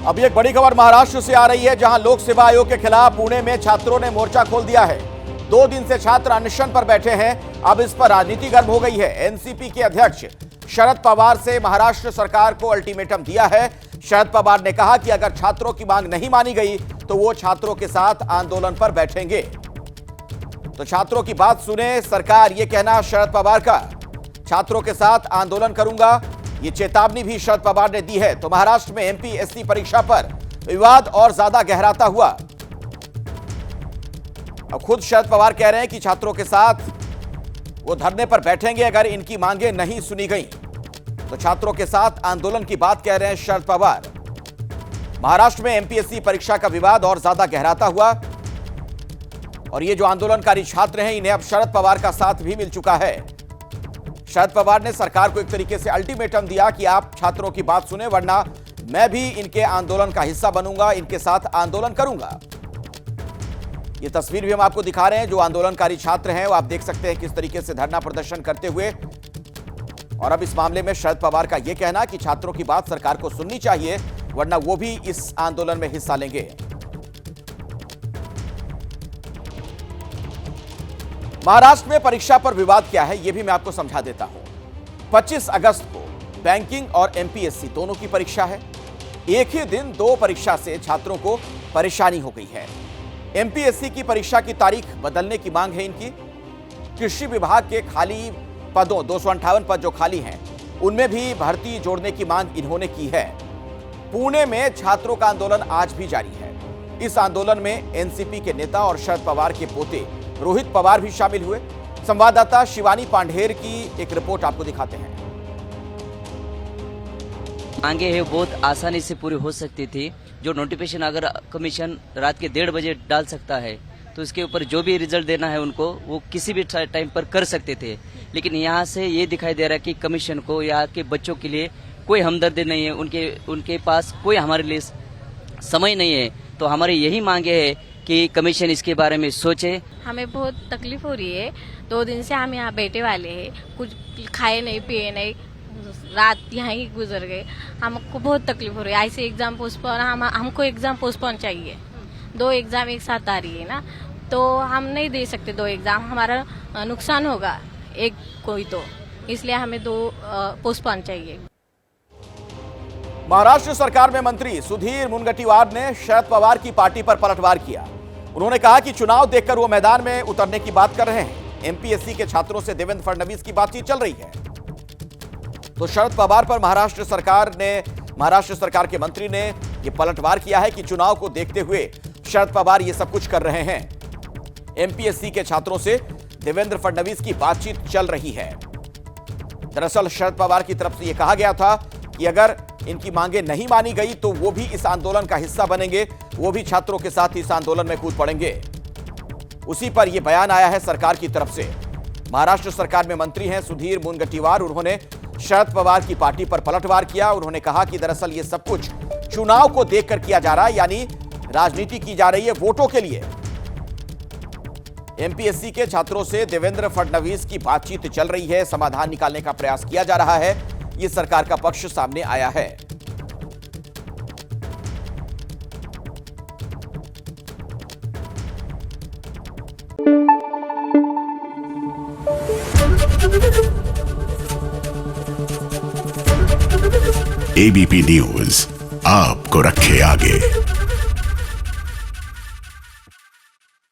अभी एक बड़ी खबर महाराष्ट्र से आ रही है, जहां लोक सेवा आयोग के खिलाफ पुणे में छात्रों ने मोर्चा खोल दिया है। 2 दिन से छात्र अनशन पर बैठे हैं। अब इस पर राजनीति गर्म हो गई है। एनसीपी के अध्यक्ष शरद पवार से महाराष्ट्र सरकार को अल्टीमेटम दिया है। शरद पवार ने कहा कि अगर छात्रों की मांग नहीं मानी गई तो वो छात्रों के साथ आंदोलन पर बैठेंगे। तो छात्रों की बात सुने सरकार, ये कहना शरद पवार का। छात्रों के साथ आंदोलन करूंगा, ये चेतावनी भी शरद पवार ने दी है। तो महाराष्ट्र में एमपीएससी परीक्षा पर विवाद और ज्यादा गहराता हुआ। अब खुद शरद पवार कह रहे हैं कि छात्रों के साथ वो धरने पर बैठेंगे अगर इनकी मांगें नहीं सुनी गई। तो छात्रों के साथ आंदोलन की बात कह रहे हैं शरद पवार। महाराष्ट्र में एमपीएससी परीक्षा का विवाद और ज्यादा गहराता हुआ और ये जो आंदोलनकारी छात्र हैं, इन्हें अब शरद पवार का साथ भी मिल चुका है। शरद पवार ने सरकार को एक तरीके से अल्टीमेटम दिया कि आप छात्रों की बात सुने, वरना मैं भी इनके आंदोलन का हिस्सा बनूंगा, इनके साथ आंदोलन करूंगा। ये तस्वीर भी हम आपको दिखा रहे हैं। जो आंदोलनकारी छात्र हैं वो आप देख सकते हैं किस तरीके से धरना प्रदर्शन करते हुए। और अब इस मामले में शरद पवार का यह कहना कि छात्रों की बात सरकार को सुननी चाहिए, वरना वो भी इस आंदोलन में हिस्सा लेंगे। महाराष्ट्र में परीक्षा पर विवाद क्या है, यह भी मैं आपको समझा देता हूं। 25 अगस्त को बैंकिंग और एमपीएससी दोनों की परीक्षा है। एक ही दिन 2 परीक्षा से छात्रों को परेशानी हो गई है। एमपीएससी की परीक्षा की तारीख बदलने की मांग है इनकी। कृषि विभाग के खाली पदों 258 पद जो खाली हैं, उनमें भी भर्ती जोड़ने की मांग इन्होंने की है। पुणे में छात्रों का आंदोलन आज भी जारी है। इस आंदोलन में एनसीपी के नेता और शरद पवार के पोते रोहित पवार भी शामिल हुए। संवाददाता शिवानी पांढेर की एक रिपोर्ट आपको दिखाते हैं। मांगे है बहुत आसानी से पूरी हो सकती थी। जो नोटिफिकेशन अगर कमीशन रात के 1:30 बजे डाल सकता है तो इसके ऊपर जो भी रिजल्ट देना है उनको वो किसी भी टाइम पर कर सकते थे। लेकिन यहाँ से ये दिखाई दे रहा है कि कमीशन को यहाँ के बच्चों के लिए कोई हमदर्दी नहीं है, उनके पास कोई हमारे लिए समय नहीं है। तो हमारी यही मांगे है कि कमीशन इसके बारे में सोचे। हमें बहुत तकलीफ हो रही है। 2 दिन से हम यहाँ बैठे वाले हैं, कुछ खाए नहीं पिए नहीं, रात यहाँ ही गुजर गए। हमको बहुत तकलीफ हो रही है। ऐसे एग्जाम पोस्टपोन, हमको एग्जाम पोस्टपोन चाहिए। 2 एग्जाम एक साथ आ रही है ना, तो हम नहीं दे सकते 2 एग्जाम, हमारा नुकसान होगा एक कोई, तो इसलिए हमें 2 पोस्टपोन चाहिए। महाराष्ट्र सरकार में मंत्री सुधीर मुनगंटीवार ने शरद पवार की पार्टी पर पलटवार किया। उन्होंने कहा कि चुनाव देखकर वो मैदान में उतरने की बात कर रहे हैं। एमपीएससी के छात्रों से देवेंद्र फडणवीस की बातचीत चल रही है। तो शरद पवार पर महाराष्ट्र सरकार के मंत्री ने यह पलटवार किया है कि चुनाव को देखते हुए शरद पवार ये सब कुछ कर रहे हैं। एमपीएससी के छात्रों से देवेंद्र फडणवीस की बातचीत चल रही है। दरअसल शरद पवार की तरफ से यह कहा गया था कि अगर इनकी मांगे नहीं मानी गई तो वो भी इस आंदोलन का हिस्सा बनेंगे, वो भी छात्रों के साथ इस आंदोलन में कूद पड़ेंगे। उसी पर यह बयान आया है सरकार की तरफ से। महाराष्ट्र सरकार में मंत्री हैं सुधीर मुनगंटीवार, उन्होंने शरद पवार की पार्टी पर पलटवार किया। उन्होंने कहा कि दरअसल ये सब कुछ चुनाव को देखकर किया जा रहा है, यानी राजनीति की जा रही है वोटों के लिए। एमपीएससी के छात्रों से देवेंद्र फडणवीस की बातचीत चल रही है, समाधान निकालने का प्रयास किया जा रहा है। ये सरकार का पक्ष सामने आया है। एबीपी न्यूज आपको रखे आगे।